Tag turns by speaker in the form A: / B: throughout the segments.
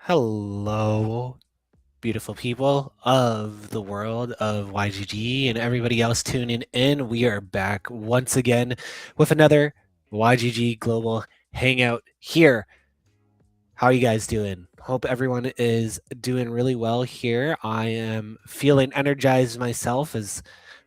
A: Hello, beautiful people of the world of YGG and everybody else tuning in. We are back once again with another YGG Global Hangout here. How are you guys doing? Hope everyone is doing really well here. I am feeling energized myself as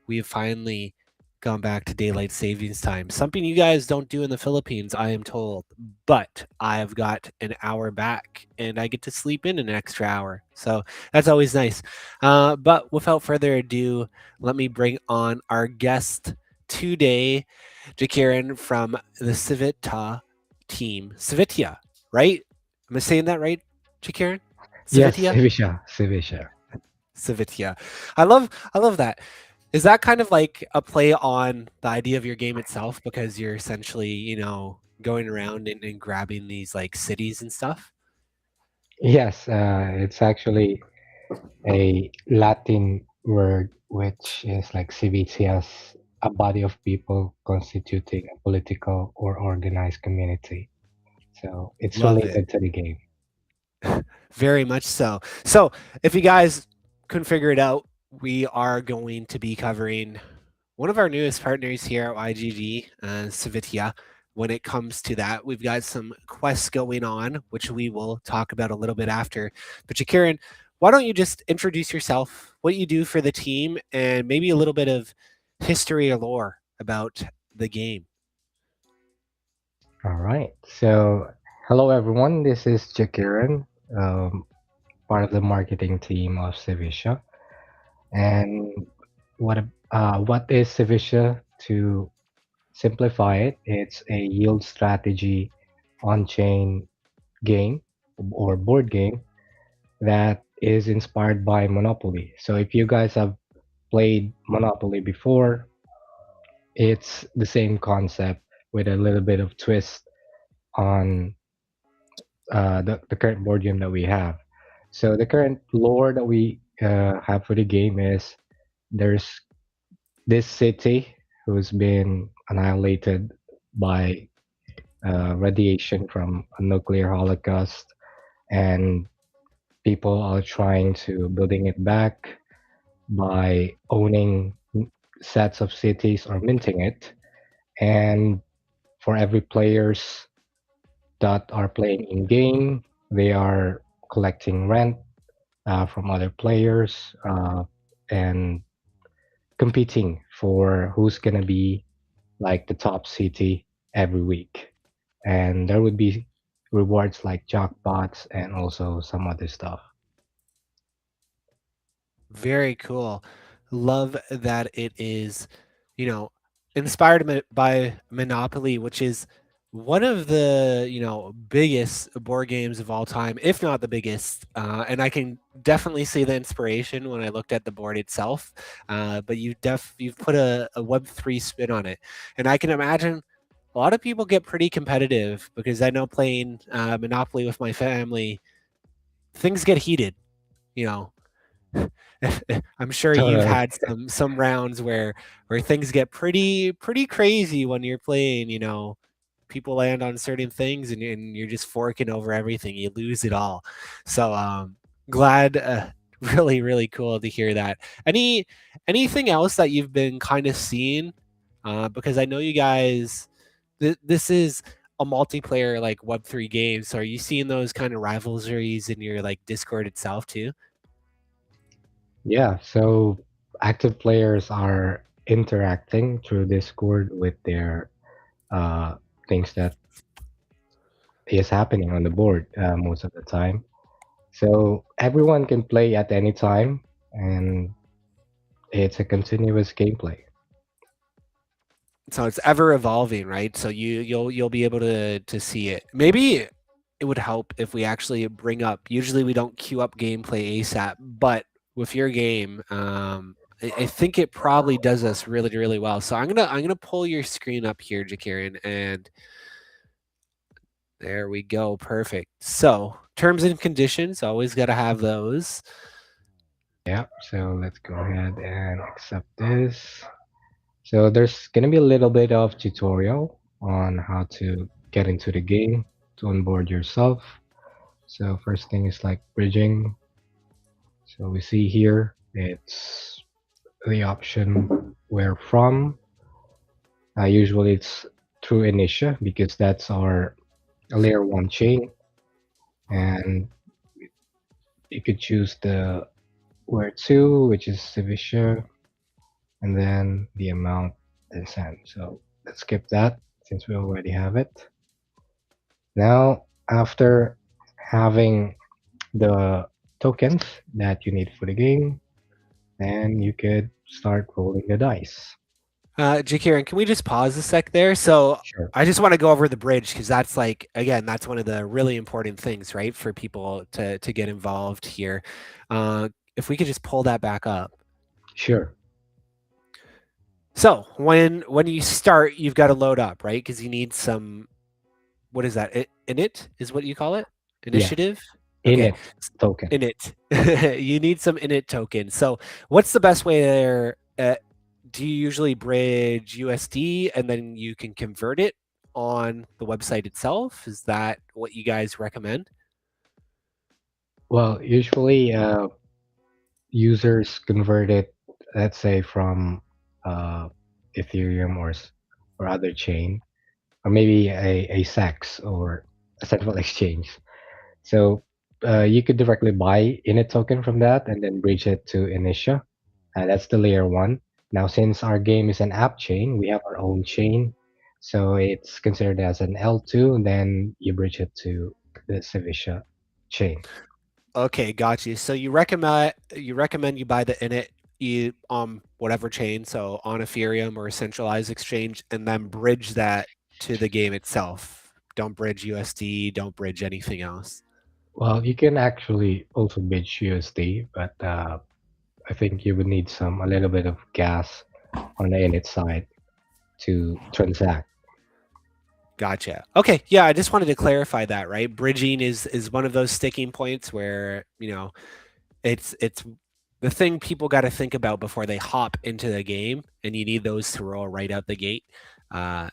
A: we have finally gone back to daylight savings time. Something you guys don't do in the Philippines, I am told. But I've got an hour back and I get to sleep in an extra hour. So that's always nice. But without further ado, let me bring on our guest today, Jakiran from the Civita team. Civitia, right? Am I saying that right, Jakiran?
B: Yes,
A: Civitia?
B: Civitia, Civitia.
A: Civitia. I love that. Is that kind of like a play on the idea of your game itself because you're essentially, going around and grabbing these like cities and stuff?
B: Yes, it's actually a Latin word which is like civitias, a body of people constituting a political or organized community. So it's
A: Love it.
B: related to the game.
A: Very much so. So, if you guys couldn't figure it out, we are going to be covering one of our newest partners here at YGG, Civitia. When it comes to that, we've got some quests going on, which we will talk about a little bit after. But Jakiran, why don't you just introduce yourself, what you do for the team, and maybe a little bit of history or lore about the game?
B: All right. So hello everyone. This is Jakiran, part of the marketing team of Civitia. And what is Civitia? To simplify it, it's a yield strategy on-chain game or board game that is inspired by Monopoly. So if you guys have played Monopoly before, it's the same concept with a little bit of twist on the current board game that we have. So the current lore that we have for the game is there's this city who's been annihilated by radiation from a nuclear holocaust, and people are trying to building it back by owning sets of cities or minting it. And for every players that are playing in game, they are collecting rent from other players and competing for who's gonna be like the top city every week. And there would be rewards like jackpots and also some other stuff.
A: Very cool. Love that it is, you know, inspired by Monopoly, which is one of the, biggest board games of all time, if not the biggest. And I can definitely see the inspiration when I looked at the board itself. But you've put a Web3 spin on it, and I can imagine a lot of people get pretty competitive because I know playing Monopoly with my family, things get heated. You know, I'm sure you've
B: Totally.
A: had some rounds where things get pretty crazy when you're playing. People land on certain things and you're just forking over everything. You lose it all. So glad, really cool to hear that. Anything else that you've been kind of seeing? Because I know you guys. This is a multiplayer like Web3 game. So are you seeing those kind of rivalries in your like Discord itself too?
B: Yeah, so active players are interacting through Discord with their uh, things that is happening on the board most of the time. So everyone can play at any time, and it's a continuous gameplay.
A: So it's ever evolving, right? So you'll be able to see it. Maybe it would help if we actually bring up. Usually we don't queue up gameplay ASAP, but with your game, I think it probably does us really well. So I'm gonna pull your screen up here, Jakiran, and there we go. Perfect. So terms and conditions, always got to have those.
B: Yeah, so let's go ahead and accept this. So there's gonna be a little bit of tutorial on how to get into the game to onboard yourself. So first thing is like bridging. So we see here it's the option where from. Usually it's through Initia because that's our layer one chain, and you could choose the where to, which is Civitia, and then the amount and send. So let's skip that since we already have it. Now, after having the tokens that you need for the game, then you could start rolling the dice.
A: Jakiran, can we just pause a sec there? So
B: Sure.
A: I just want to go over the bridge because that's like again, that's one of the really important things, right, for people to get involved here. If we could just pull that back up.
B: Sure.
A: So when you start, you've got to load up, right? Because you need some what is that? Init is what you call it?
B: Yeah.
A: Initiative? Okay.
B: Init token.
A: Init. You need some init token. So what's the best way there? Do you usually bridge USD and then you can convert it on the website itself? Is that what you guys recommend?
B: Well, usually users convert it, let's say, from uh, Ethereum or other chain, or maybe a SEX or a central exchange. So you could directly buy init token from that and then bridge it to Initia. That's the layer one. Now, since our game is an app chain, we have our own chain. So it's considered as an L2, then you bridge it to the Civitia chain.
A: Okay, got you. So you recommend you buy the init you on whatever chain, so on Ethereum or a centralized exchange, and then bridge that to the game itself. Don't bridge USD, don't bridge anything else.
B: Well, you can actually also bridge USD, but I think you would need a little bit of gas on the init side to transact.
A: Gotcha. Okay, yeah, I just wanted to clarify that, right? Bridging is one of those sticking points where, it's the thing people got to think about before they hop into the game, and you need those to roll right out the gate. Uh,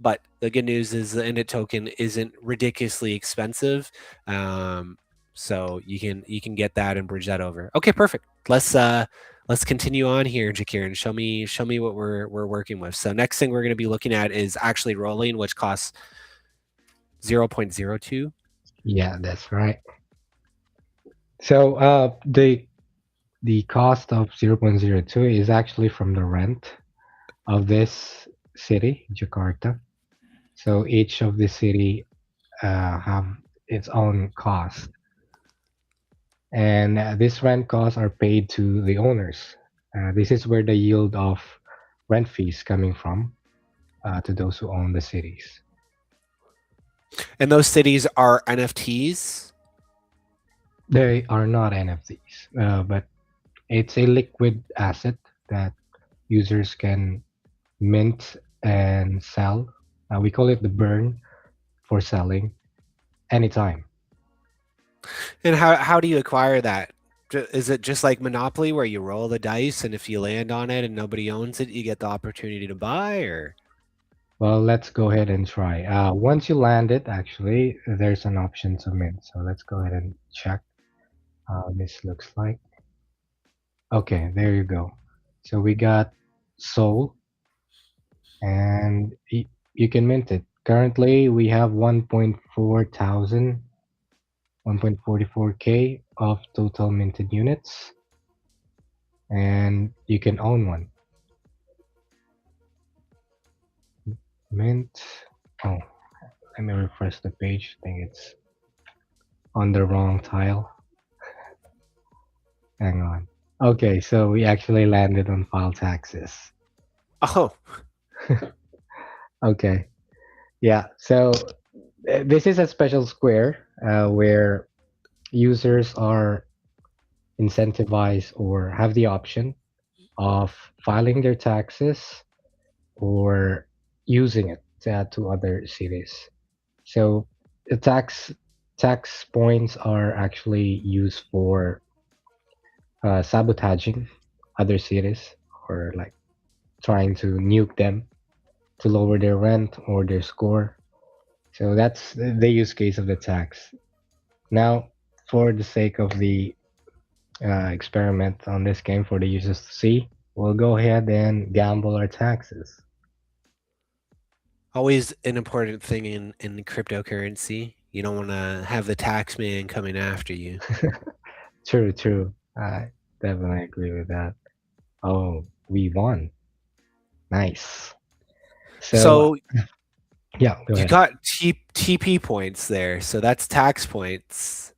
A: but the good news is the init token isn't ridiculously expensive, so you can get that and bridge that over. Okay, perfect. Let's continue on here, Jakir, and show me what we're working with. So next thing we're going to be looking at is actually rolling, which costs 0.02.
B: Yeah, that's right. So the cost of 0.02 is actually from the rent of this city, Jakarta. So each of the city have its own cost, and this rent costs are paid to the owners. This is where the yield of rent fees coming from to those who own the cities.
A: And those cities are NFTs.
B: They are not NFTs, but it's a liquid asset that users can mint and sell. We call it the burn for selling anytime.
A: And how do you acquire that? Is it just like Monopoly where you roll the dice and if you land on it and nobody owns it, you get the opportunity to buy or
B: Well, let's go ahead and try. Once you land it, actually, there's an option to mint. So let's go ahead and check how this looks like. Okay, there you go. So we got Soul, and you can mint it. Currently, we have 1.44k of total minted units, and you can own one. Mint. Oh, let me refresh the page. I think it's on the wrong tile. Hang on. Okay, so we actually landed on file taxes.
A: oh,
B: Okay, yeah. So this is a special square where users are incentivized or have the option of filing their taxes or using it to add to other cities. So the tax points are actually used for sabotaging other cities or like trying to nuke them to lower their rent or their score. So that's the use case of the tax. Now, for the sake of the experiment on this game for the users to see, we'll go ahead and gamble our taxes.
A: Always an important thing in cryptocurrency. You don't want to have the tax man coming after you.
B: True, true. I definitely agree with that. Oh, we won. Nice. So,
A: So
B: yeah, go
A: you
B: ahead.
A: got TP points there. So that's tax points.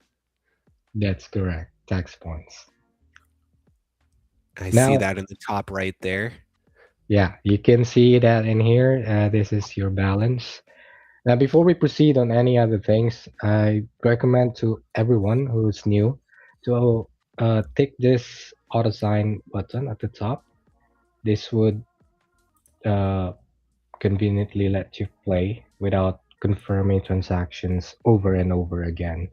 B: That's correct. Tax points.
A: I see
B: Now,
A: that in the top right there.
B: yeah, you can see that in here. This is your balance. Now, before we proceed on any other things, I recommend to everyone who's new to tick this auto sign button at the top. This would uh, conveniently let you play without confirming transactions over and over again.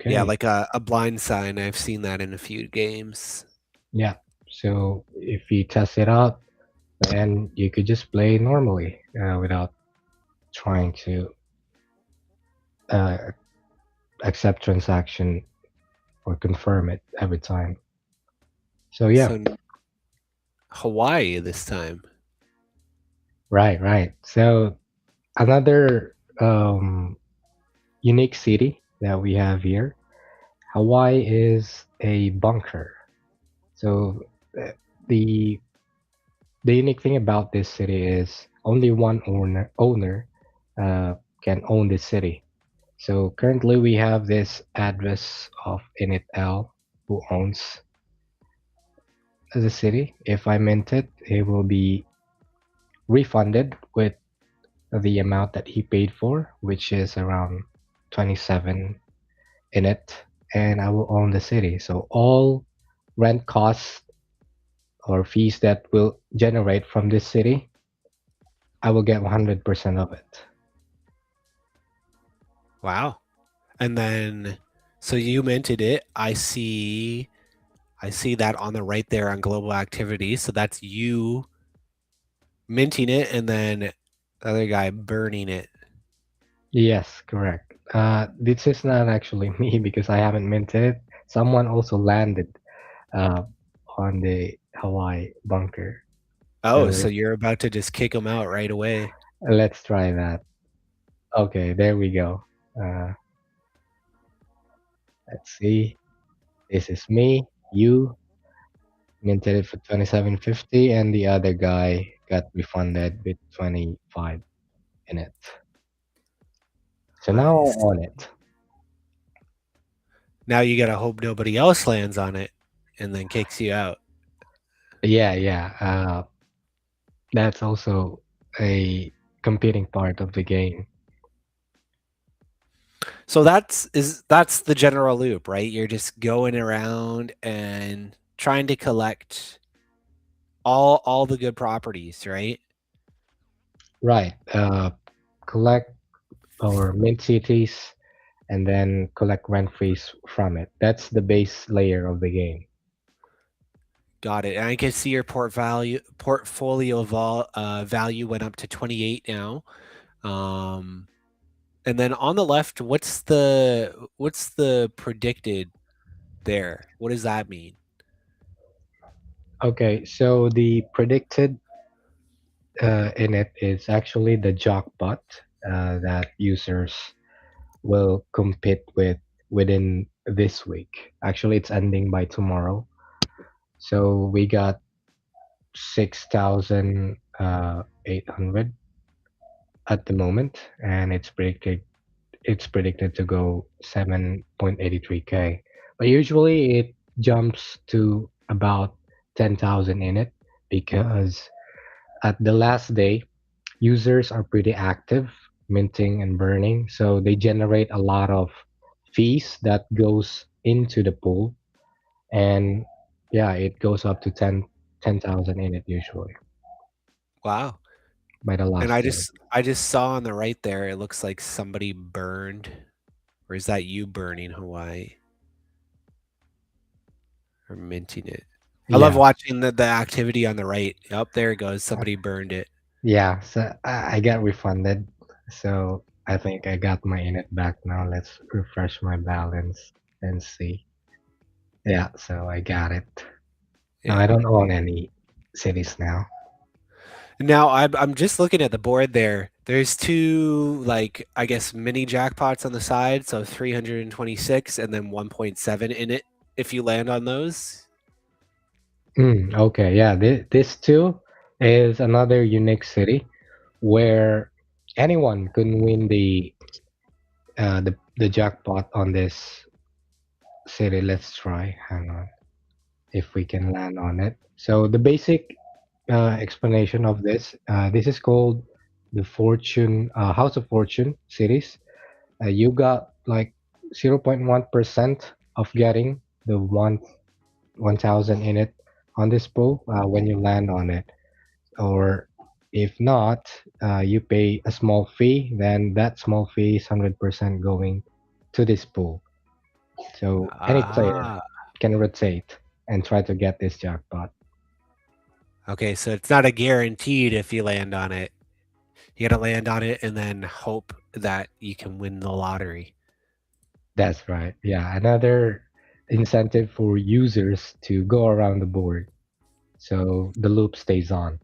A: Yeah,
B: Okay,
A: like a blind sign. I've seen that in a few games.
B: yeah. So if you test it out, then you could just play normally without trying to uh, accept transaction or confirm it every time. So yeah,
A: So Hawaii this time.
B: right, right. So another unique city that we have here, Hawaii is a bunker. So uh, the the unique thing about this city is only one owner can own this city. So currently we have this address of Init L who owns the city. If I mint it, it will be refunded with the amount that he paid for, which is around 27 in it, and I will own the city. So all rent costs or fees that will generate from this city, I will get 100% of it.
A: Wow. And then so you minted it. I see that on the right there on global activity. So that's you minting it and then the other guy burning it.
B: Yes, correct. This is not actually me because I haven't minted it. Someone also landed uh, on the Hawaii bunker.
A: Oh,
B: So
A: so you're about to just kick him out right away.
B: let's try that. Okay, there we go. Uh, let's see. This is me, you minted it for 27.50, and the other guy got refunded with 25 in it. So now
A: Nice.
B: I'm on it.
A: Now you gotta hope nobody else lands on it and then kicks you out.
B: Yeah, yeah. That's also a competing part of the game.
A: So that's the general loop, right? You're just going around and trying to collect all the good properties, right?
B: Right. Collect or mint cities and then collect rent fees from it. That's the base layer of the game.
A: Got it. And I can see your portfolio value went up to 28 now. Um, and then on the left, what's the predicted there? What does that mean?
B: Okay, so the predicted in it is actually the jackpot that users will compete with within this week. Actually, it's ending by tomorrow. So we got 6,800 at the moment, and it's predicted to go 7.83k. But usually it jumps to about 10,000 in it because at the last day users are pretty active minting and burning, so they generate a lot of fees that goes into the pool, and yeah, it goes up to 10,000 in it usually
A: Wow.
B: by the
A: And
B: last day.
A: I just saw on the right there, it looks like somebody burned, or is that you burning Hawaii or minting it? I love
B: Yeah,
A: watching the activity on the right. Up there it goes. Somebody burned it.
B: yeah. So I got refunded. So I think I got my init back now. Let's refresh my balance and see. Yeah, so I got it. Now
A: Yeah.
B: I don't own any cities now.
A: Now I'm just looking at the board there. There's two like I guess mini jackpots on the side, so 326 and then 1.7 in it if you land on those.
B: Okay, yeah, this too is another unique city where anyone can win the jackpot on this city. Let's try. Hang on, if we can land on it. So the basic explanation of this is called the Fortune House of Fortune series. You got like 0.1% of getting the 1,000 in it on this pool when you land on it. Or if not, you pay a small fee, then that small fee is 100% going to this pool. So any player
A: Ah.
B: can rotate and try to get this jackpot.
A: Okay, so it's not a guaranteed if you land on it. You got to land on it and then hope that you can win the lottery.
B: That's right. Yeah, another incentive for users to go around the board so the loop stays on.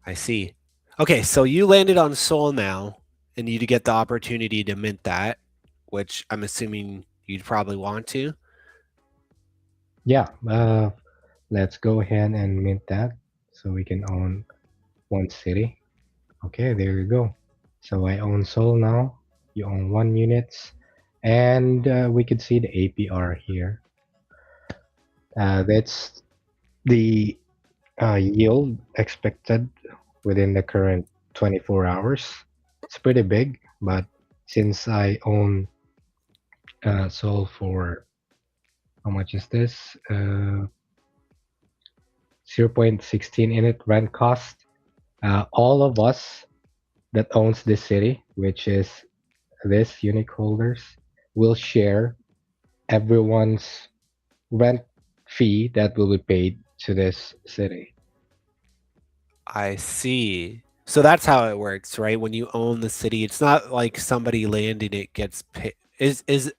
A: I see. Okay, so you landed on Soul now, and you get the opportunity to mint that, which I'm assuming you'd probably want to.
B: Yeah, let's go ahead and mint that so we can own one city. Okay, there you go. So I own Soul now. You own one units, and we can see the APR here. That's the yield expected within the current 24 hours. It's pretty big, but since I own Soul for how much is this? 0.16 in it rent cost. All of us that owns this city, which is this unique holders, will share everyone's rent fee that will be paid to this city.
A: I see. So that's how it works, right? When you own the city, it's not like somebody landing it gets paid. Is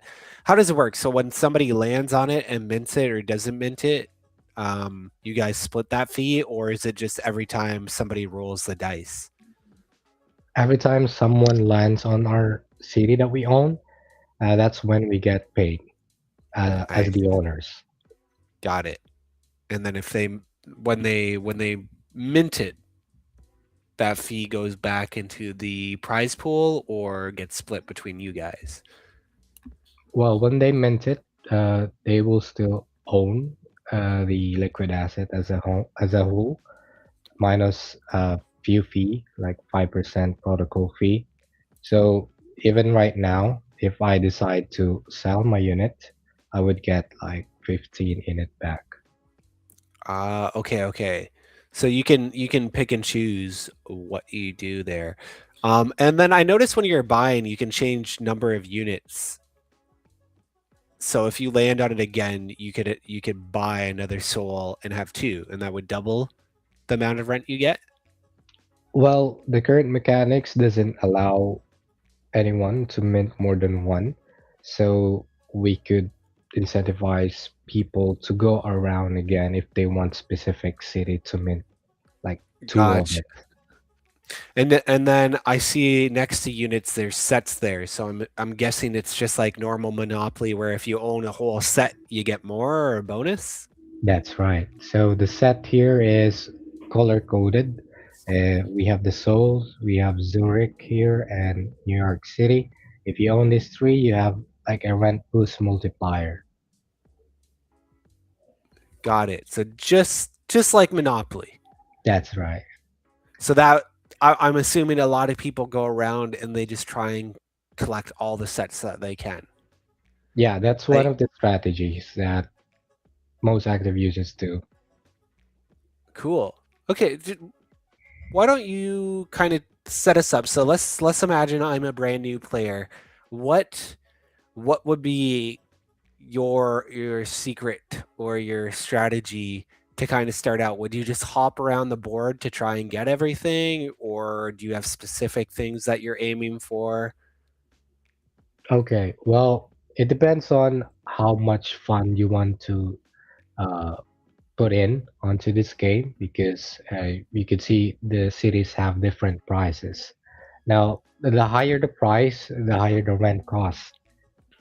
A: how does it work? So when somebody lands on it and mints it or doesn't mint it, you guys split that fee, or is it just every time somebody rolls the dice?
B: Every time someone lands on our city that we own, that's when we get paid
A: I
B: as the owners.
A: got it. And then if they when they mint it, that fee goes back into the prize pool or gets split between you guys.
B: Well, when they mint it, they will still own the liquid asset as a whole, minus a few fee, like 5% protocol fee. So even right now, if I decide to sell my unit, I would get like 15 in it back.
A: Okay, okay. So you can pick and choose what you do there. And then I noticed when you're buying, you can change number of units. So if you land on it again, you could buy another soul and have two, and that would double the amount of rent you get.
B: Well, the current mechanics doesn't allow anyone to mint more than one, so we could incentivize people to go around again if they want specific city to mint like two of
A: Gotcha.
B: it.
A: And then I see next to units there's sets there. So I'm guessing it's just like normal Monopoly where if you own a whole set you get more or a bonus.
B: That's right. So the set here is color coded. We have the Souls, we have Zurich here, and New York City. If you own these three, you have like a rent boost multiplier.
A: Got it. So just like Monopoly.
B: That's right.
A: So that I'm assuming a lot of people go around and they just try and collect all the sets that they can.
B: Yeah, that's one
A: Like
B: of the strategies that most active users do.
A: cool. Okay, why don't you kind of set us up? So let's imagine I'm a brand new player. What what would be your secret or your strategy to kind of start out? Would you just hop around the board to try and get everything, or do you have specific things that you're aiming for?
B: Okay, well, it depends on how much fun you want to uh, put in onto this game because you can see the cities have different prices. Now, the higher the price, the higher the rent cost.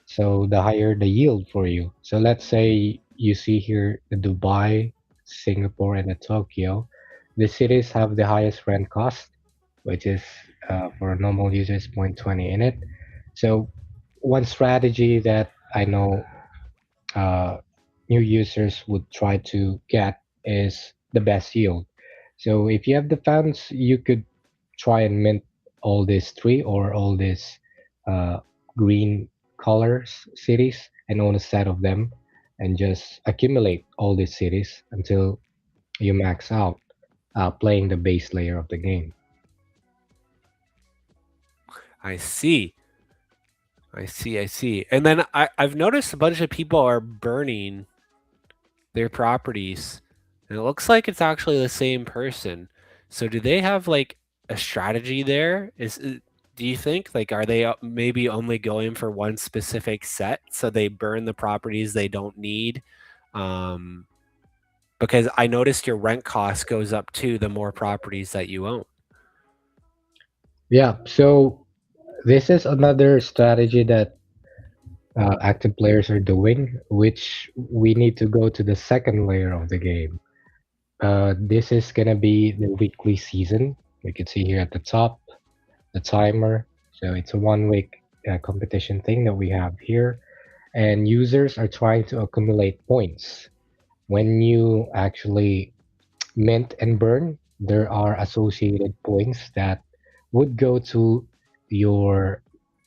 B: So the higher the yield for you. So let's say you see here the Dubai, Singapore, and the Tokyo. The cities have the highest rent cost, which is for a normal user is 0.20 in it. So one strategy that I know uh, new users would try to get is the best yield. So if you have the funds, you could try and mint all these three or all these uh, green colors cities and own a set of them and just accumulate all these cities until you max out playing the base layer of the game.
A: I see. I see. And then I've noticed a bunch of people are burning their properties, and it looks like it's actually the same person. So do they have like a strategy there? Do you think like are they maybe only going for one specific set, so they burn the properties they don't need? Um, because I noticed your rent cost goes up too the more properties that you own.
B: Yeah, so this is another strategy that active players are doing, which we need to go to the second layer of the game. This is gonna be the weekly season. You can see here at the top the timer. So it's a 1 week competition thing that we have here, and users are trying to accumulate points. When you actually mint and burn, there are associated points that would go to your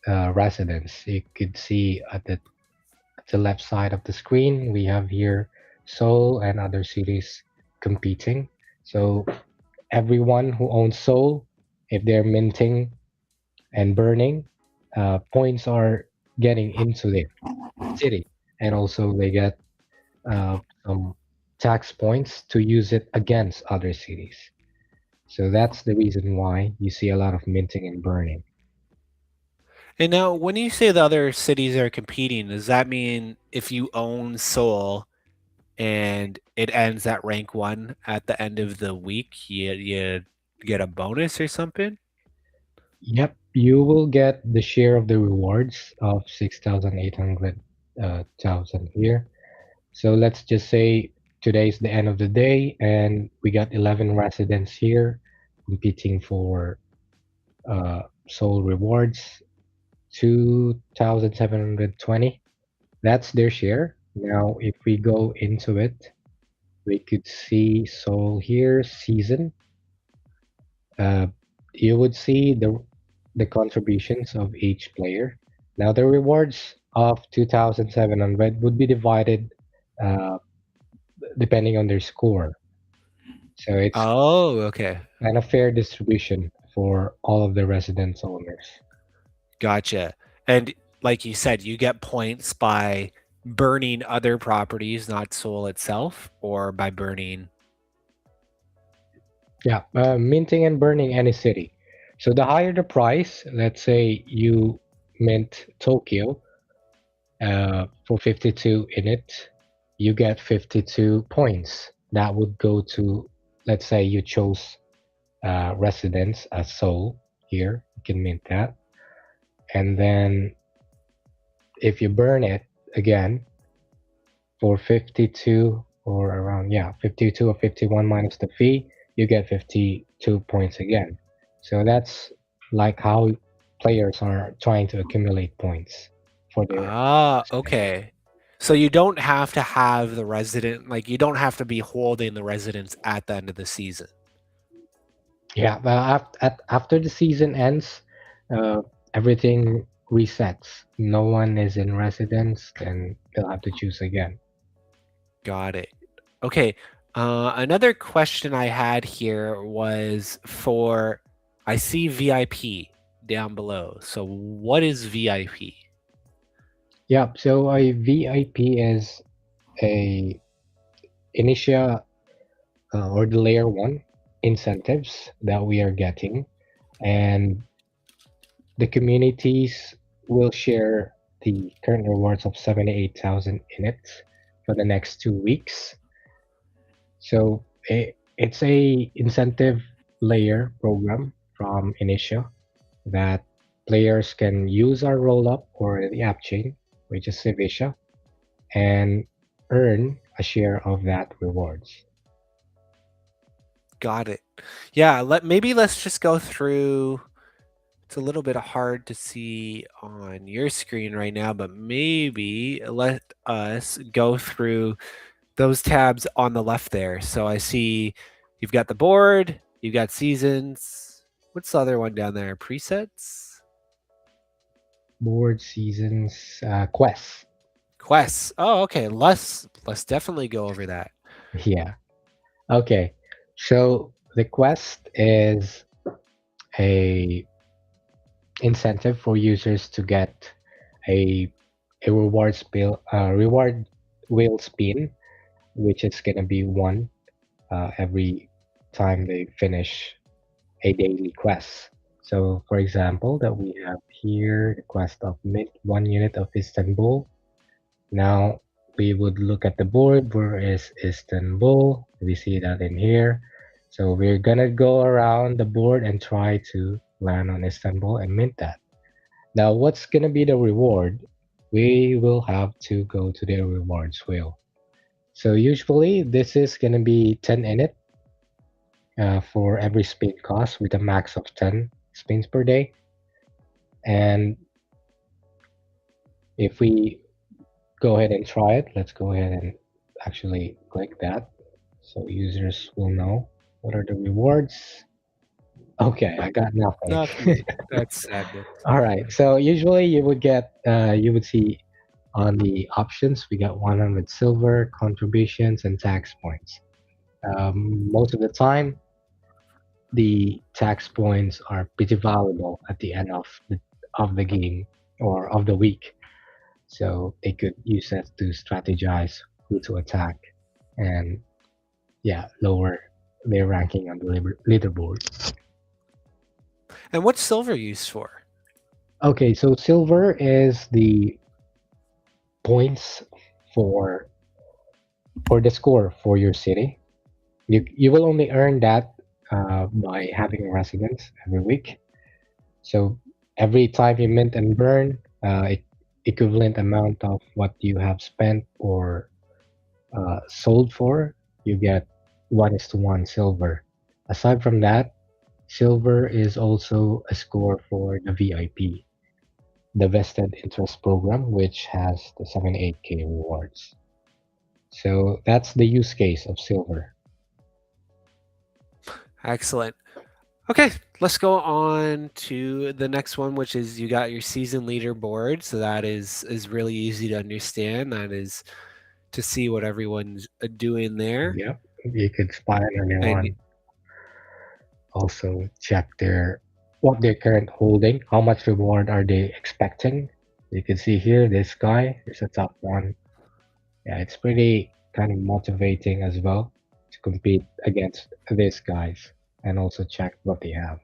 B: residence. You could see at the left side of the screen, we have here Seoul and other cities competing. So everyone who owns Seoul, if they're minting and burning, points are getting into their city, and also they get some tax points to use it against other cities. So that's the reason why you see a lot of minting and burning.
A: And now, when you say the other cities are competing, does that mean if you own Seoul and it ends at rank one at the end of the week, you get a bonus or something?
B: Yep, you will get the share of the rewards of 6,800 thousand here. So let's just say today's the end of the day, and we got 11 residents here competing for soul rewards, 2,720. That's their share. Now, if we go into it, we could see soul here, season. Uh, you would see the contributions of each player. Now, the rewards of 2,700 would be divided uh, depending on their score. So it's
A: Oh, okay.
B: kind of fair distribution for all of the residence owners.
A: Gotcha. And like you said, you get points by burning other properties, not Seoul itself, or by burning.
B: Yeah, minting and burning any city. So the higher the price, let's say you mint Tokyo for 52 in it, you get 52 points. That would go to, let's say you chose residence as Seoul here, you can mint that. And then if you burn it again for 52 or around, yeah, 52 or 51 minus the fee, you get 52 points again. So that's like how players are trying to accumulate points for their
A: Ah,
B: residence.
A: okay. So you don't have to have the resident, like you don't have to be holding the residents at the end of the season.
B: Yeah, but after the season ends, uh, everything resets. No one is in residence, then they'll have to choose again.
A: Got it. Okay. Another question I had here was for I see VIP down below. So what is VIP?
B: Yeah, so a VIP is a initial. or the layer one incentives that we are getting, and the communities will share the current rewards of 78,000 in it for the next 2 weeks. So it's a incentive layer program from Initia that players can use our rollup or the app chain, which is Civitia, and earn a share of that rewards.
A: Got it. Yeah, maybe let's just go through. It's a little bit hard to see on your screen right now, but maybe let us go through those tabs on the left there. So I see you've got the board, you've got seasons. What's the other one down there? Presets?
B: Board seasons, quests.
A: Quests. Oh, okay. Let's definitely go over that.
B: Yeah. Okay. So the quest is a incentive for users to get a reward wheel spin, which is gonna be one every time they finish a daily quest. So, for example, that we have here the quest of mint 1 unit of Istanbul. Now we would look at the board. Where is Istanbul? We see that in here. So we're gonna go around the board and try to land on Istanbul and mint that. Now, what's gonna be the reward? We will have to go to the rewards wheel. So usually this is gonna be 10 in it for every spin cost with a max of 10 spins per day. And if we go ahead and try it, let's go ahead and actually click that so users will know what are the rewards. Okay, I got nothing.
A: Nothing. That's sadness.
B: All right, so usually you would see on the options we got 100 silver contributions and tax points. Most of the time the tax points are pretty valuable at the end of the game or of the week. So they could use that to strategize who to attack and yeah, lower their ranking on the leaderboard.
A: And what's silver used for?
B: Okay, so silver is the points for the score for your city. You will only earn that by having a residence every week. So every time you mint and burn, equivalent amount of what you have spent or sold for, you get 1:1 silver. Aside from that, silver is also a score for the VIP, the vested interest program, which has the 78K rewards. So that's the use case of silver.
A: Excellent. Okay, let's go on to the next one, which is you got your season leaderboard. So that is really easy to understand. That is to see what everyone's doing there.
B: Yep, you could spy on
A: And
B: anyone. Also check their what their current holding, how much reward are they expecting. You can see here this guy is a top one. Yeah, it's pretty kind of motivating as well to compete against these guys and also check what they have.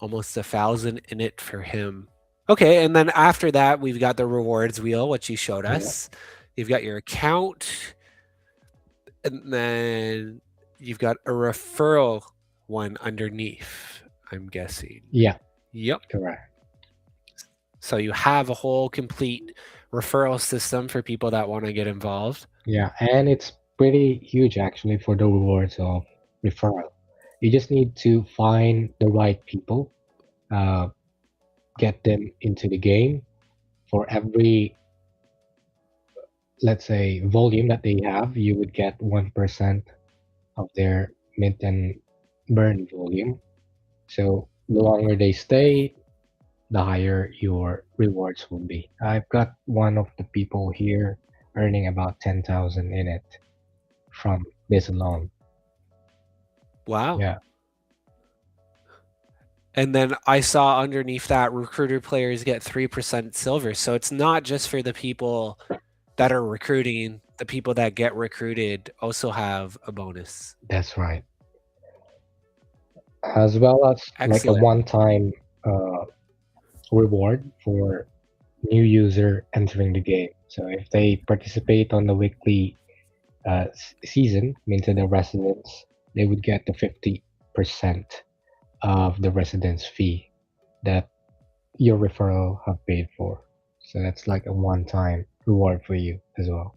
A: almost 1,000 in it for him. Okay, and then after that, we've got the rewards wheel, which you showed
B: Yeah,
A: us. You've got your account, and then you've got a referral one underneath, I'm guessing.
B: yeah,
A: Yep.
B: correct.
A: So you have a whole complete referral system for people that want to get involved.
B: Yeah, and it's pretty huge actually for the rewards of referral. You just need to find the right people, uh, get them into the game. For every, let's say, volume that they have, you would get 1% of their mint and burn volume. So the longer they stay, the higher your rewards will be. I've got one of the people here earning about 10,000 in it from this alone.
A: Wow.
B: Yeah,
A: And then I saw underneath that recruiter players get 3% silver. So it's not just for the people that are recruiting the people that get recruited also have a bonus.
B: That's right. As well as like a
A: Excellent.
B: one-time uh, reward for new user entering the game. So if they participate on the weekly season, means the residents, they would get the 50% of the residence fee that your referral have paid for. So that's like a one-time reward for you as well.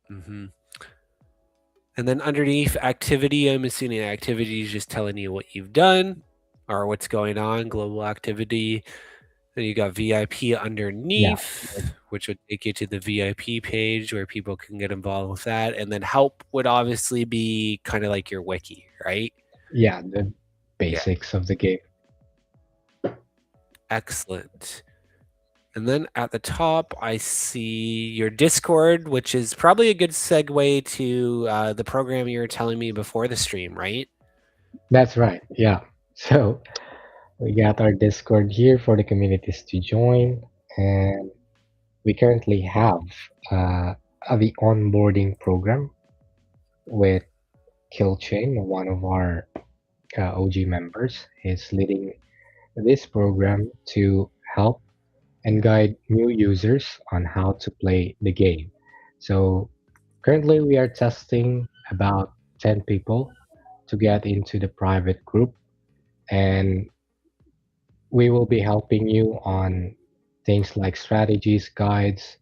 A: Hmm. And then underneath activity, I'm assuming activity is just telling you what you've done or what's going on, global activity. Then you got VIP
B: Yeah,
A: underneath, which would take you to the VIP page where people can get involved with that. And then help would obviously be kind of like your wiki, right?
B: yeah, the
A: Yeah.
B: basics of the game.
A: Excellent. And then at the top, I see your Discord, which is probably a good segue to the program you were telling me before the stream, right?
B: That's right. Yeah. So we got our Discord here for the communities to join, and we currently have uh, the onboarding program with Killchain, one of our OG members, is leading this program to help and guide new users on how to play the game. So currently we are testing about 10 people to get into the private group, and we will be helping you on things like strategies, guides,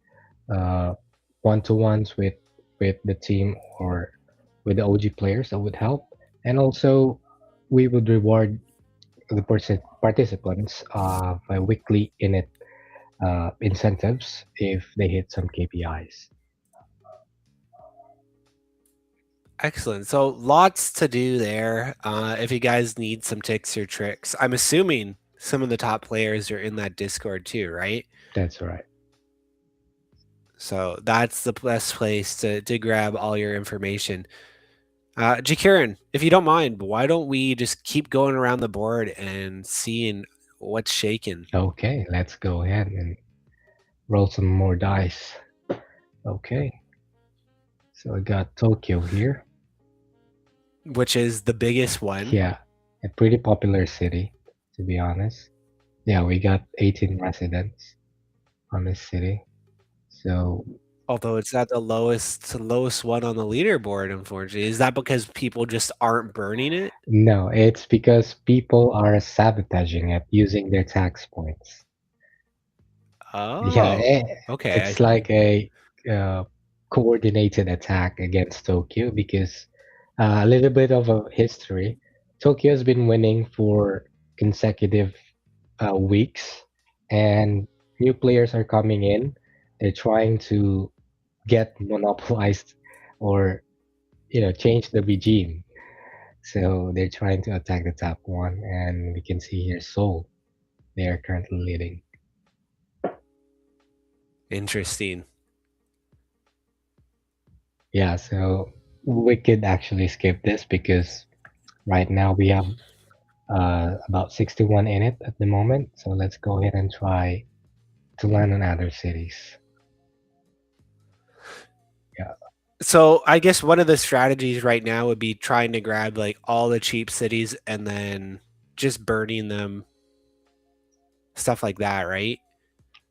B: uh, one-to-ones with the team or with the OG players that would help. And also we would reward the participants by weekly init incentives if they hit some KPIs.
A: Excellent. So lots to do there. If you guys need some tips or tricks, I'm assuming some of the top players are in that Discord too, right?
B: That's right.
A: So that's the best place to grab all your information. Jakiran, if you don't mind, why don't we just keep going around the board and seeing what's shaking,
B: Okay, let's go ahead and roll some more dice. Okay, so I got Tokyo here.
A: which is the biggest one,
B: Yeah, a pretty popular city, to be honest. Yeah, we got 18 residents on this city. So,
A: although it's not the lowest one on the leaderboard, unfortunately. Is that because people just aren't burning it?
B: no, it's because people are sabotaging it using their tax points. Yeah,
A: Oh, okay, I
B: it's
A: see.
B: like a uh, coordinated attack against Tokyo because a little bit of a history. Tokyo has been winning for consecutive weeks, and new players are coming in. They're trying to get monopolized or change the regime. So they're trying to attack the top one, and we can see here Seoul. They are currently leading.
A: Interesting.
B: Yeah, so we could actually skip this because right now we have about 61 in it at the moment. So let's go ahead and try to land on other cities. Yeah.
A: So I guess one of the strategies right now would be trying to grab like all the cheap cities and then just burning them, stuff like that, right?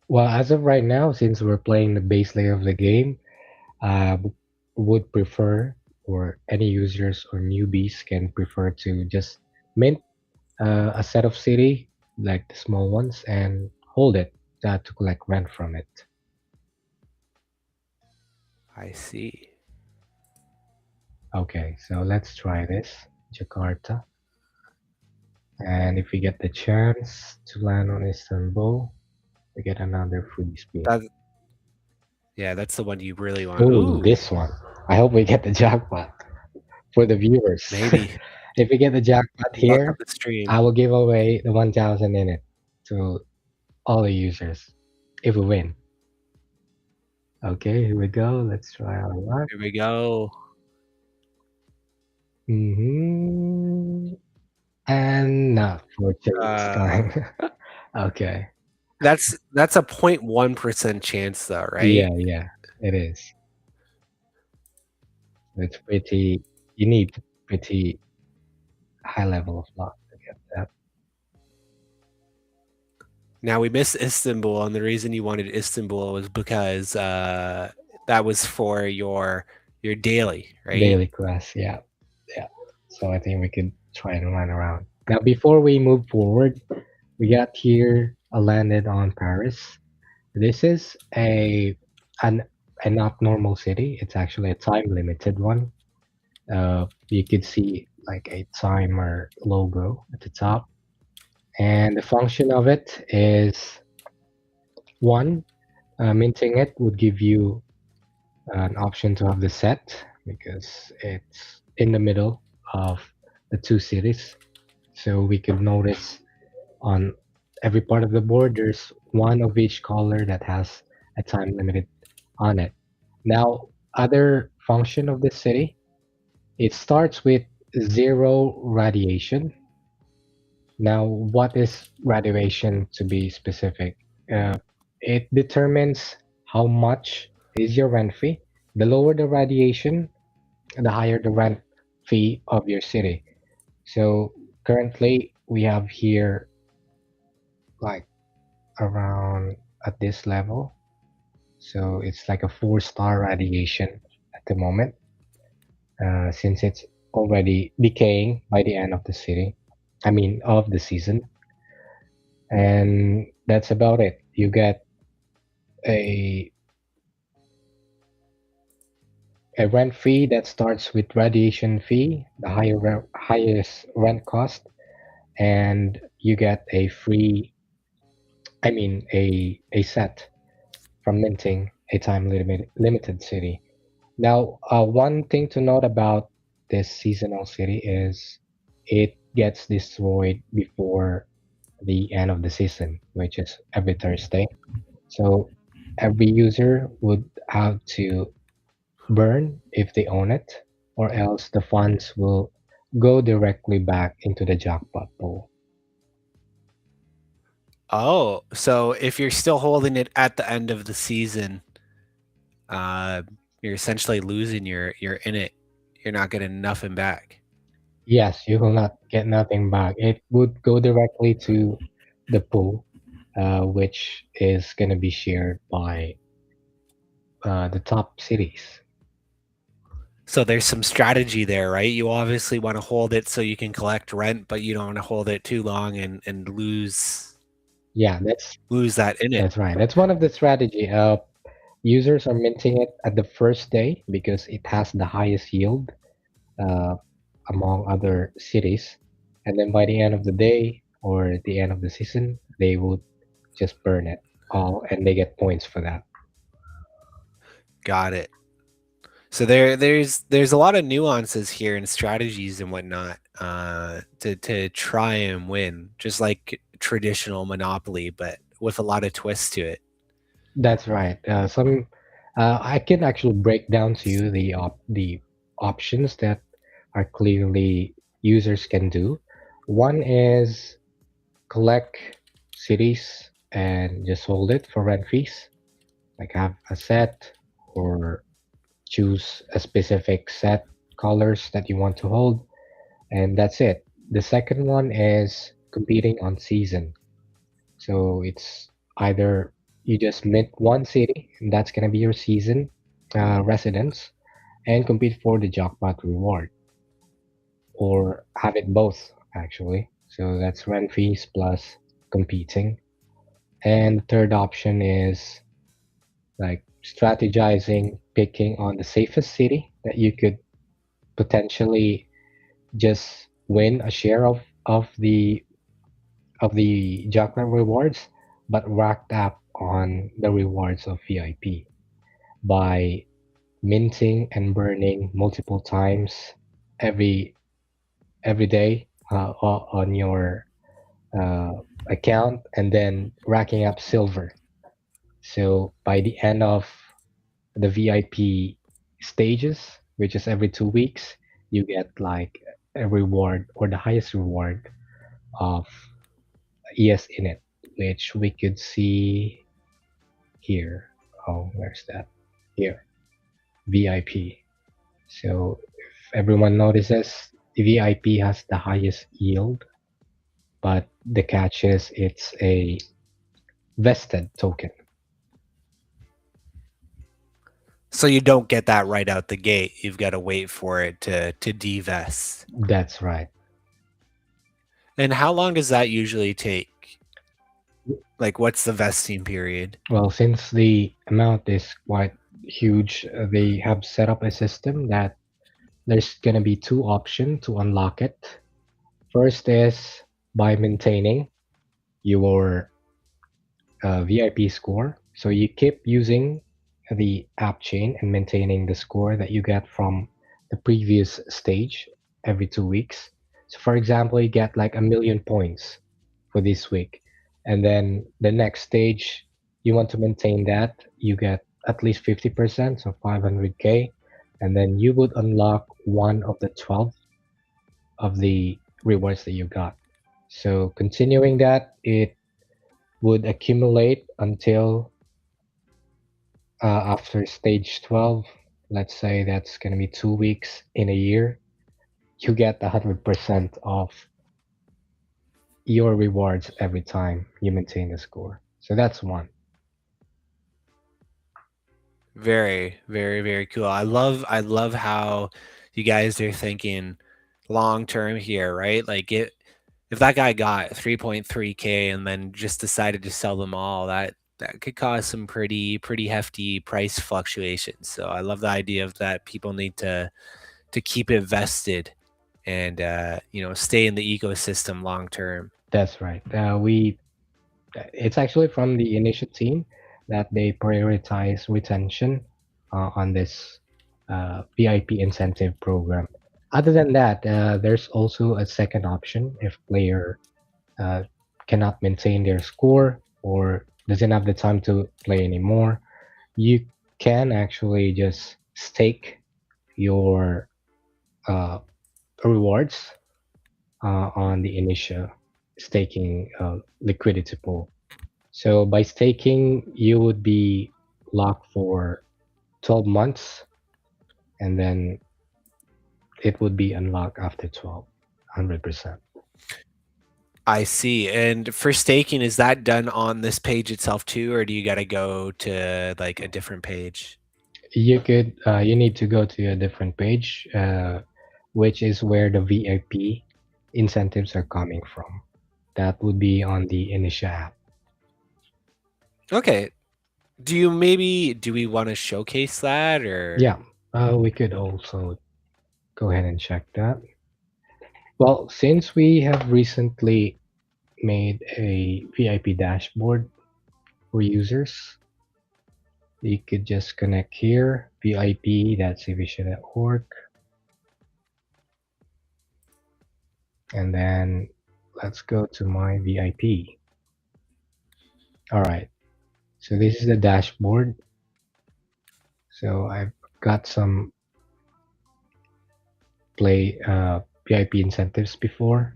B: Well, as of right now, since we're playing the base layer of the game, would prefer, or any users or newbies can prefer to just mint a set of city, like the small ones, and hold it to collect rent from it.
A: I see.
B: Okay, so let's try this. Jakarta. And if we get the chance to land on Istanbul, we get another free spin.
A: That yeah, that's the one you really want.
B: Oh,
A: Ooh,
B: this one. I hope we get the jackpot for the viewers.
A: maybe.
B: If we get the jackpot
A: Luck of
B: here,
A: the stream.
B: I will give away the 1,000 in it to all the users if we win. Okay, here we go. Let's try our luck.
A: Here we go.
B: And not fortunate this
A: Uh,
B: time. Okay.
A: that's a 0.1% chance though, right?
B: Yeah, yeah. It is. It's pretty. You need pretty high level of luck to get that.
A: Now we missed Istanbul, and the reason you wanted Istanbul was because that was for your daily, right?
B: Daily quest, yeah, yeah. So I think we could try and run around. Now, before we move forward, we got here. I landed on Paris. This is a not normal city. It's actually a time limited one. You could see like a timer logo at the top, and the function of it is one. Minting it would give you an option to have the set because it's in the middle of the two cities. So we could notice on every part of the board there's one of each color that has a time limit on it. Now, other function of the city, it starts with zero radiation. Now, what is radiation to be specific? Uh, it determines how much is your rent fee. The lower the radiation, the higher the rent fee of your city. So currently we have here like around at this level. So it's like a 4-star radiation at the moment, since it's already decaying by the end of the city. I mean of the season, and that's about it. You get a a rent fee that starts with radiation fee, the highest rent cost, and you get a free, I mean, a set from minting a time limited city. Now, one thing to note about this seasonal city is it gets destroyed before the end of the season, which is every Thursday. So every user would have to burn if they own it, or else the funds will go directly back into the jackpot pool.
A: Oh, so if you're still holding it at the end of the season, uh, you're essentially losing your in it. You're not getting nothing back.
B: Yes, you will not get nothing back. It would go directly to the pool, which is going to be shared by the top cities.
A: So there's some strategy there, right? You obviously want to hold it so you can collect rent, but you don't want to hold it too long and
B: Yeah,
A: lose that in it.
B: that's right. That's one of the strategy. Users are minting it at the first day because it has the highest yield uh, among other cities, and then by the end of the day or the end of the season, they would just burn it all, and they get points for that.
A: Got it. So there's a lot of nuances here and strategies and whatnot to try and win, just like traditional Monopoly, but with a lot of twists to it.
B: That's right. Some I can actually break down to you the options that are clearly users can do. One is collect cities and just hold it for rent fees, like have a set or choose a specific set colors that you want to hold, and that's it. The second one is competing on season. So it's either you just mint one city, and that's gonna be your season residence, and compete for the jackpot reward, or have it both actually. So that's rent fees plus competing. And the third option is like strategizing, picking on the safest city that you could potentially just win a share of the jackpot rewards, but racked up on the rewards of VIP by minting and burning multiple times every every day on your uh, account, and then racking up silver. So by the end of the VIP stages, which is every 2 weeks, you get like a reward or the highest reward of ES in it, which we could see here. Oh, where's that? here, VIP. So if everyone notices, the VIP has the highest yield, but the catch is it's a vested token.
A: So you don't get that right out the gate. You've got to wait for it to devest.
B: That's right.
A: And how long does that usually take? Like, what's the vesting period?
B: Well, since the amount is quite huge, they have set up a system that there's going to be two options to unlock it. First is by maintaining your VIP score. So you keep using the app chain and maintaining the score that you get from the previous stage every 2 weeks. So, for example, you get like 1,000,000 points for this week. And then the next stage, you want to maintain that. You get at least 50%, so 500K. And then you would unlock one of the 12 of the rewards that you got. So, continuing that, it would accumulate until after stage 12, let's say that's going to be 2 weeks in a year, you get 100% of your rewards every time you maintain the score. So that's one.
A: Very, very, very cool. I love how you guys are thinking long term here, right? Like it if that guy got 3.3K and then just decided to sell them all, that could cause some pretty hefty price fluctuations. So I love the idea of that people need to keep it vested and stay in the ecosystem long term.
B: That's right. It's actually from the initial team that they prioritize retention on this VIP incentive program. Other than that, there's also a second option if player uh, cannot maintain their score or doesn't have the time to play anymore. You can actually just stake your uh, rewards on the initial staking liquidity pool. So by staking, you would be locked for 12 months and then it would be unlocked after 12, 100%.
A: I see. And for staking, is that done on this page itself too, or do you got to go to like a different page?
B: You need to go to a different page, which is where the VIP incentives are coming from. That would be on the initial app.
A: Okay. Do we want to showcase that or?
B: Yeah, we could also go ahead and check that. Well, since we have recently made a VIP dashboard for users, you could just connect here, vip.civitia.org, and then let's go to my VIP. All right, so this is the dashboard. So I've got some play VIP incentives before.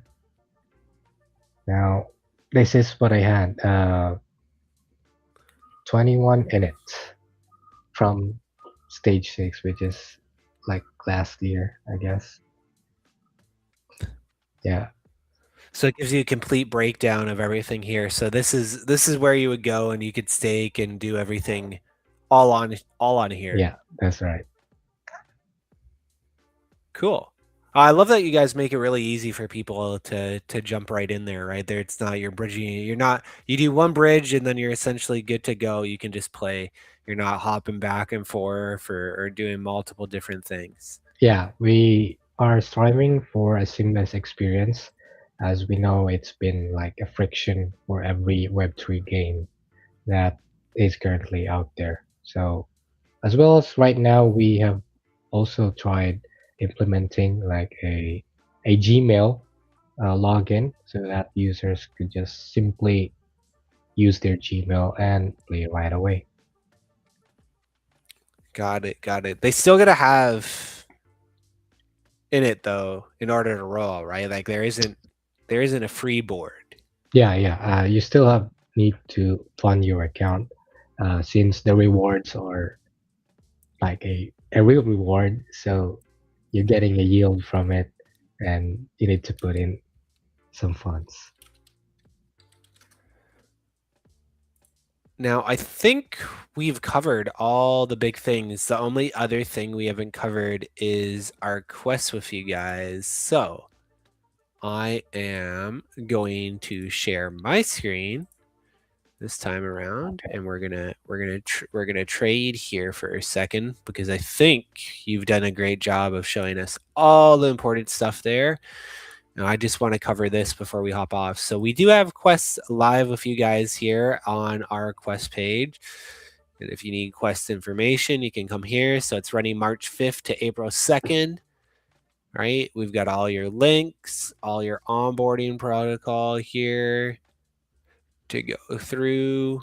B: Now, this is what I had 21 in it from stage 6, which is like last year, I guess. Yeah,
A: So it gives you a complete breakdown of everything here. So this is where you would go and you could stake and do everything all on here.
B: yeah, that's right.
A: Cool. I love that you guys make it really easy for people to jump right in there, right? There it's not you're bridging you're not you do one bridge and then you're essentially good to go. You can just play. You're not hopping back and forth or doing multiple different things.
B: Yeah, we are striving for a seamless experience. As we know, it's been like a friction for every Web3 game that is currently out there. So, as well as right now, we have also tried implementing like a Gmail login so that users could just simply use their Gmail and play right away.
A: Got it, got it. They still gotta have in it though in order to roll, right? Like there isn't a free board.
B: Yeah, yeah. You still have need to fund your account since the rewards are like a real reward. So you're getting a yield from it, and you need to put in some funds.
A: Now, I think we've covered all the big things. The only other thing we haven't covered is our quest with you guys. So I am going to share my screen this time around, and we're gonna trade here for a second because I think you've done a great job of showing us all the important stuff there. Now, I just want to cover this before we hop off. So we do have quests live with you guys here on our quest page. And if you need quest information, you can come here. So it's running March 5th to April 2nd, right? We've got all your links, all your onboarding protocol here to go through.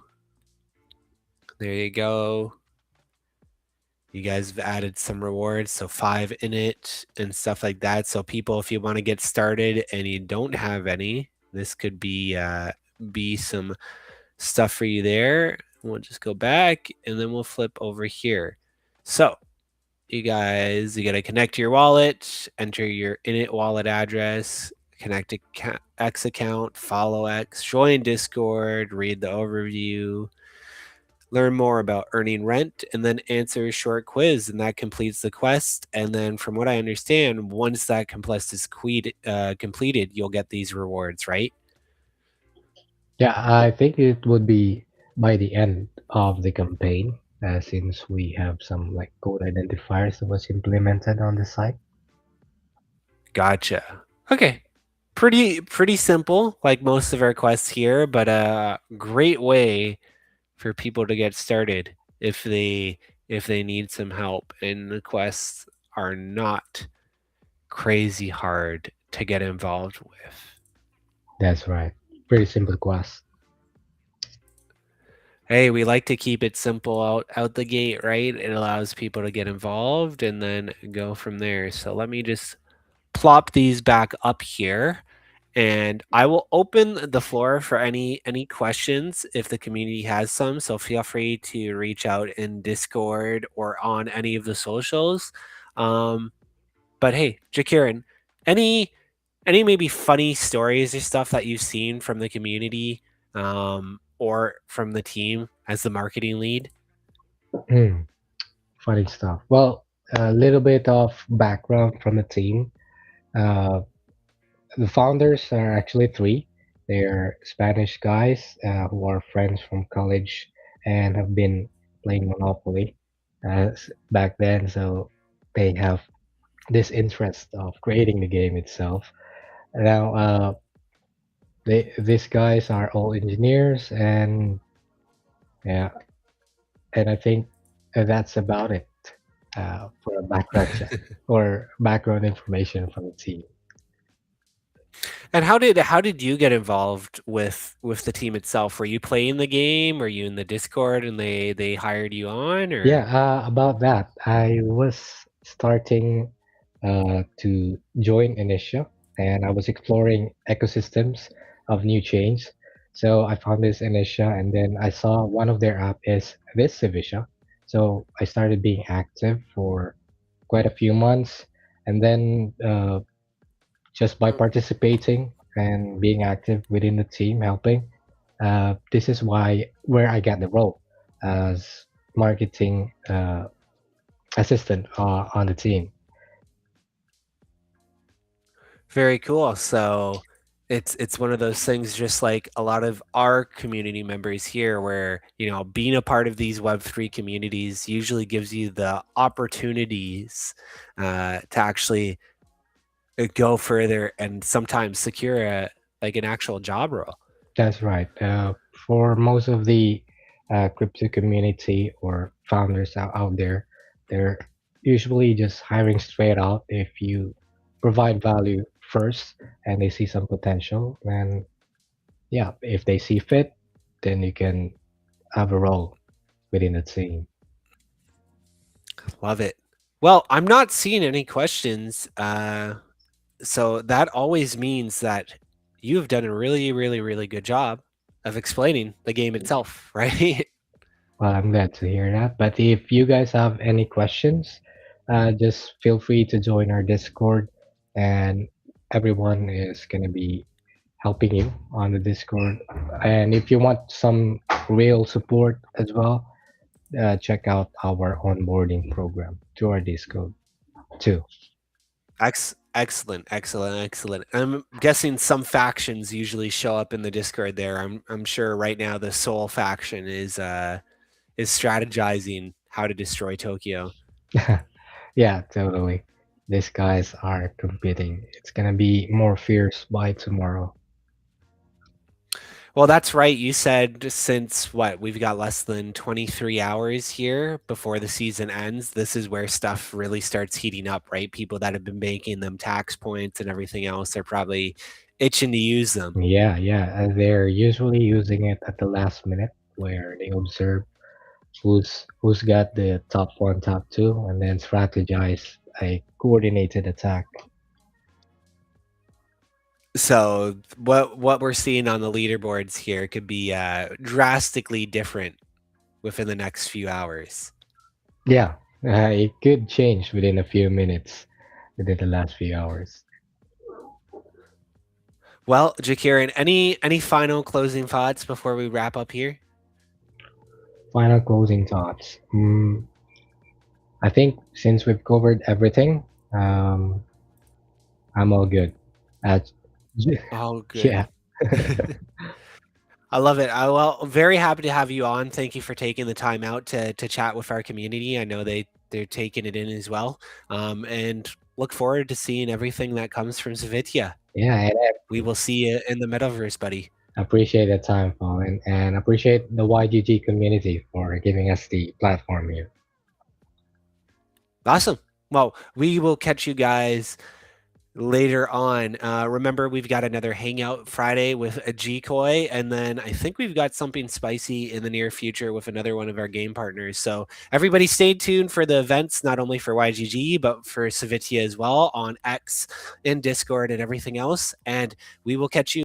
A: There you go. You guys have added some rewards, so 5 in it and stuff like that. So people, if you want to get started and you don't have any, this could be some stuff for you there. We'll just go back and then we'll flip over here. So you guys, you got to connect to your wallet, enter your init wallet address, connect to X account, follow X, join Discord, read the overview, learn more about earning rent, and then answer a short quiz, and that completes the quest. And then, from what I understand, once that quest is completed, you'll get these rewards, right?
B: Yeah, I think it would be by the end of the campaign, since we have some like code identifiers that was implemented on the site.
A: Gotcha. Okay. Pretty simple, like most of our quests here, but a great way for people to get started if they need some help. And the quests are not crazy hard to get involved with.
B: That's right. Pretty simple quest.
A: Hey, we like to keep it simple out the gate, right? It allows people to get involved and then go from there. So let me just plop these back up here, and I will open the floor for any questions if the community has some. So feel free to reach out in Discord or on any of the socials. Um, but hey, Jakiran, any any maybe funny stories or stuff that you've seen from the community, or from the team as the marketing lead?
B: Hmm, funny stuff. Well, a little bit of background from the team. Uh, the founders are actually three. They're Spanish guys who are friends from college and have been playing Monopoly back then. So they have this interest of creating the game itself. Now, these guys are all engineers, and yeah, and I think that's about it for a background check or background information from the team.
A: And how did you get involved with the team itself? Were you playing the game? Were you in the Discord and they hired you on,
B: Yeah,
A: or
B: about that, I was starting to join Initia, and I was exploring ecosystems of new chains. So I found this Initia, and then I saw one of their app is this Civitia. So I started being active for quite a few months, and then just by participating and being active within the team, helping, this is where I got the role as marketing assistant on the team.
A: very cool. So it's one of those things, just like a lot of our community members here, where being a part of these Web3 communities usually gives you the opportunities to actually go further and sometimes secure an actual job role.
B: That's right. For most of the crypto community or founders out there, they're usually just hiring straight out if you provide value first and they see some potential. And yeah, if they see fit, then you can have a role within the team.
A: Love it. Well, I'm not seeing any questions. So that always means that you've done a really, really, really good job of explaining the game itself, right?
B: Well, I'm glad to hear that. But if you guys have any questions, just feel free to join our Discord, and everyone is going to be helping you on the Discord. And if you want some real support as well, check out our onboarding program to our Discord too.
A: Excellent. I'm guessing some factions usually show up in the Discord there. I'm sure right now the Soul faction is strategizing how to destroy Tokyo.
B: Yeah, totally. These guys are competing. It's gonna be more fierce by tomorrow.
A: Well, that's right. You said since what, we've got less than 23 hours here before the season ends, this is where stuff really starts heating up, right? People that have been making them tax points and everything else are probably itching to use them.
B: Yeah, yeah. They're usually using it at the last minute where they observe who's got the top one, top two, and then strategize a coordinated attack.
A: So what we're seeing on the leaderboards here could be drastically different within the next few hours.
B: Yeah, it could change within a few minutes, within the last few hours.
A: Well, Jakiran, any final closing thoughts before we wrap up here?
B: Final closing thoughts. I think since we've covered everything, I'm all good. Uh,
A: Oh, good.
B: yeah,
A: I love it. Well, very happy to have you on. Thank you for taking the time out to chat with our community. I know they're taking it in as well, and look forward to seeing everything that comes from Civitia.
B: yeah, and
A: We will see you in the metaverse, buddy.
B: I appreciate the time, Colin, and appreciate the YGG community for giving us the platform here.
A: Awesome. Well, we will catch you guys later on. Remember, we've got another Hangout Friday with a Gkoi, and then I think we've got something spicy in the near future with another one of our game partners. So everybody stay tuned for the events, not only for YGG, but for Civitia as well on X, in Discord, and everything else. And we will catch you